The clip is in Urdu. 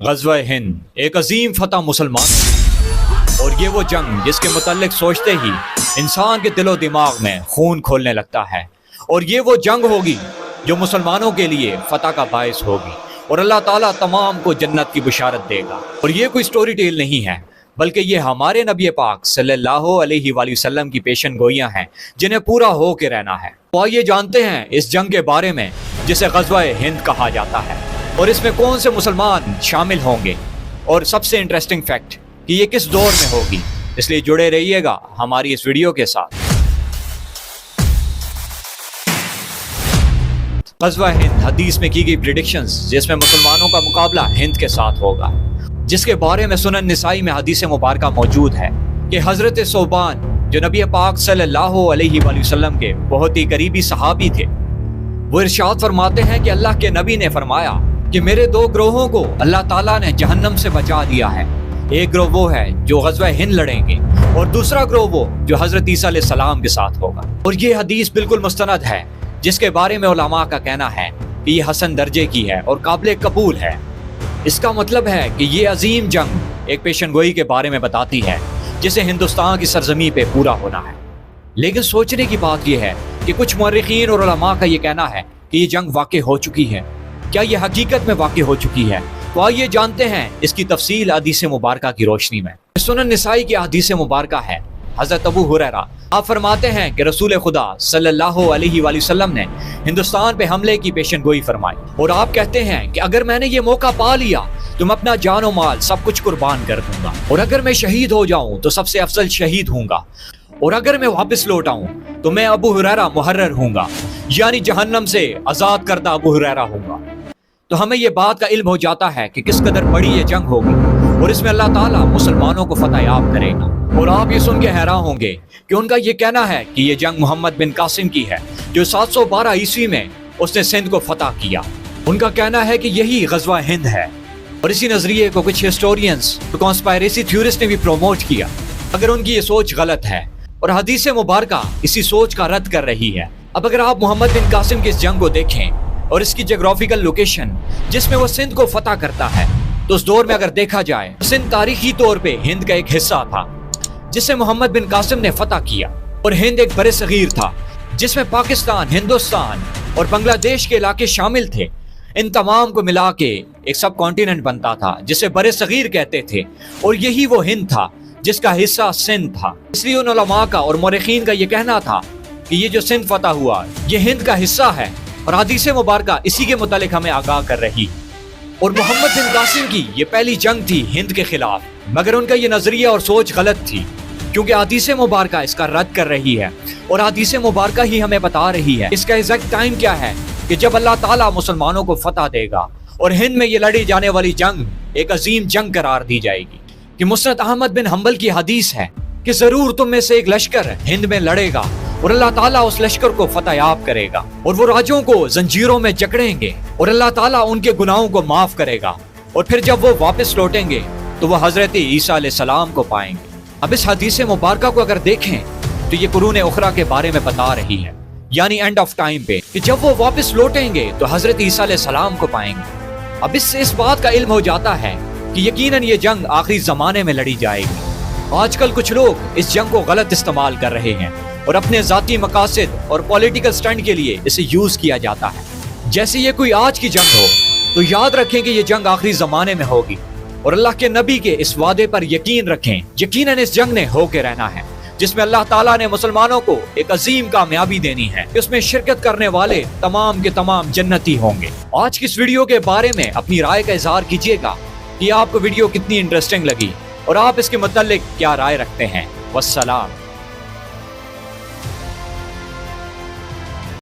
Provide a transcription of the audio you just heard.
غزوہ ہند ایک عظیم فتح مسلمانوں اور یہ وہ جنگ جس کے متعلق سوچتے ہی انسان کے دل و دماغ میں خون کھولنے لگتا ہے، اور یہ وہ جنگ ہوگی جو مسلمانوں کے لیے فتح کا باعث ہوگی اور اللہ تعالیٰ تمام کو جنت کی بشارت دے گا۔ اور یہ کوئی سٹوری ٹیل نہیں ہے، بلکہ یہ ہمارے نبی پاک صلی اللہ علیہ وآلہ وسلم کی پیشن گوئیاں ہیں جنہیں پورا ہو کے رہنا ہے۔ تو آئیے جانتے ہیں اس جنگ کے بارے میں جسے غزوہ ہند کہا جاتا ہے، اور اس میں کون سے مسلمان شامل ہوں گے، اور سب سے انٹرسٹنگ فیکٹ کہ یہ کس دور میں ہوگی۔ اس لیے جڑے رہیے گا ہماری اس ویڈیو کے ساتھ۔ غزوہ ہند حدیث میں کی گئی پریڈکشنز جس میں مسلمانوں کا مقابلہ ہند کے ساتھ ہوگا، جس کے بارے میں سنن نسائی میں حدیث مبارکہ موجود ہے کہ حضرت ثوبان جو نبی پاک صلی اللہ علیہ وآلہ وسلم کے بہت ہی قریبی صحابی تھے، وہ ارشاد فرماتے ہیں کہ اللہ کے نبی نے فرمایا کہ میرے دو گروہوں کو اللہ تعالیٰ نے جہنم سے بچا دیا ہے۔ ایک گروہ وہ ہے جو غزوہ ہند لڑیں گے، اور دوسرا گروہ وہ جو حضرت عیسیٰ علیہ السلام کے ساتھ ہوگا۔ اور یہ حدیث بالکل مستند ہے، جس کے بارے میں علماء کا کہنا ہے کہ یہ حسن درجے کی ہے اور قابل قبول ہے۔ اس کا مطلب ہے کہ یہ عظیم جنگ ایک پیشن گوئی کے بارے میں بتاتی ہے جسے ہندوستان کی سرزمین پہ پورا ہونا ہے۔ لیکن سوچنے کی بات یہ ہے کہ کچھ مورخین اور علماء کا یہ کہنا ہے کہ یہ جنگ واقع ہو چکی ہے۔ کیا یہ حقیقت میں واقع ہو چکی ہے؟ تو آئیے جانتے ہیں اس کی تفصیل حدیث مبارکہ کی روشنی میں۔ سنن نسائی کی حدیث مبارکہ ہے، حضرت ابو ہریرہ آپ فرماتے ہیں کہ رسول خدا صلی اللہ علیہ وآلہ وسلم نے ہندوستان پہ حملے کی پیشن گوئی فرمائی، اور آپ کہتے ہیں کہ اگر میں نے یہ موقع پا لیا تو میں اپنا جان و مال سب کچھ قربان کر دوں گا، اور اگر میں شہید ہو جاؤں تو سب سے افضل شہید ہوں گا، اور اگر میں واپس لوٹ آؤں تو میں ابو ہریرہ محرر ہوں گا، یعنی جہنم سے آزاد کردہ ابو ہریرہ ہوں گا۔ تو ہمیں یہ بات کا علم ہو جاتا ہے کہ کس قدر بڑی یہ جنگ ہوگی، اور اس میں اللہ تعالیٰ مسلمانوں کو فتح یاب کرے گا۔ اور آپ یہ سن کے حیران ہوں گے کہ ان کا یہ کہنا ہے کہ یہ جنگ محمد بن قاسم کی ہے، جو 712 عیسوی میں اس نے سندھ کو فتح کیا۔ ان کا کہنا ہے کہ یہی غزوہ ہند ہے، اور اسی نظریے کو کچھ ہسٹورینز تو کانسپائریسی تھیورسٹ نے بھی پروموٹ کیا، اگر ان کی یہ سوچ غلط ہے، اور حدیث مبارکہ اسی سوچ کا رد کر رہی ہے۔ اب اگر آپ محمد بن قاسم کی اس جنگ کو دیکھیں اور اس کی جغرافیکل لوکیشن جس میں وہ سندھ کو فتح کرتا ہے، تو اس دور میں اگر دیکھا جائے سندھ تاریخی طور پہ ہند کا ایک حصہ تھا جسے محمد بن قاسم نے فتح کیا، اور ہند ایک بر صغیر تھا جس میں پاکستان، ہندوستان اور بنگلہ دیش کے علاقے شامل تھے۔ ان تمام کو ملا کے ایک سب کانٹیننٹ بنتا تھا جسے بر صغیر کہتے تھے، اور یہی وہ ہند تھا جس کا حصہ سندھ تھا۔ اس لیے ان علماء کا اور مورخین کا یہ کہنا تھا کہ یہ جو سندھ فتح ہوا یہ ہند کا حصہ ہے، اور حدیث مبارکہ اسی کے متعلق ہمیں آگاہ کر رہی۔ اور محمد بن قاسم کی یہ پہلی جنگ تھی ہند کے خلاف، مگر ان کا یہ نظریہ اور سوچ غلط تھی، کیونکہ حدیث مبارکہ اس کا رد کر رہی ہے، اور حدیث مبارکہ ہی ہمیں بتا رہی ہے اس کا ایگزیکٹ ٹائم کیا ہے کہ جب اللہ تعالیٰ مسلمانوں کو فتح دے گا، اور ہند میں یہ لڑی جانے والی جنگ ایک عظیم جنگ قرار دی جائے گی۔ کہ مسند احمد بن حنبل کی حدیث ہے کہ ضرور تم میں سے ایک لشکر ہند میں لڑے گا، اور اللہ تعالیٰ اس لشکر کو فتح یاب کرے گا، اور وہ راجوں کو زنجیروں میں جکڑیں گے، اور اللہ تعالیٰ ان کے گناہوں کو معاف کرے گا، اور پھر جب وہ واپس لوٹیں گے تو وہ حضرت عیسیٰ علیہ السلام کو پائیں گے۔ اب اس حدیث مبارکہ کو اگر دیکھیں تو یہ قرون اخری کے بارے میں بتا رہی ہے، یعنی اینڈ آف ٹائم پہ، کہ جب وہ واپس لوٹیں گے تو حضرت عیسیٰ علیہ السلام کو پائیں گے۔ اب اس سے اس بات کا علم ہو جاتا ہے کہ یقیناً یہ جنگ آخری زمانے میں لڑی جائے گی۔ آج کل کچھ لوگ اس جنگ کو غلط استعمال کر رہے ہیں، اور اپنے ذاتی مقاصد اور پولیٹیکل سٹنٹ کے لیے اسے یوز کیا جاتا ہے۔ جیسے یہ کوئی آج کی جنگ ہو، تو یاد رکھیں کہ یہ جنگ آخری زمانے میں ہوگی، اور اللہ کے نبی کے اس وعدے پر یقین رکھیں۔ یقیناً اس جنگ نے ہو کے رہنا ہے، جس میں اللہ تعالیٰ نے مسلمانوں کو ایک عظیم کامیابی دینی ہے کہ اس میں شرکت کرنے والے تمام کے تمام جنتی ہوں گے۔ آج کی اس ویڈیو کے بارے میں اپنی رائے کا اظہار کیجیے گا کہ آپ کو ویڈیو کتنی انٹرسٹنگ لگی، اور آپ اس کے متعلق کیا رائے رکھتے ہیں۔ والسلام۔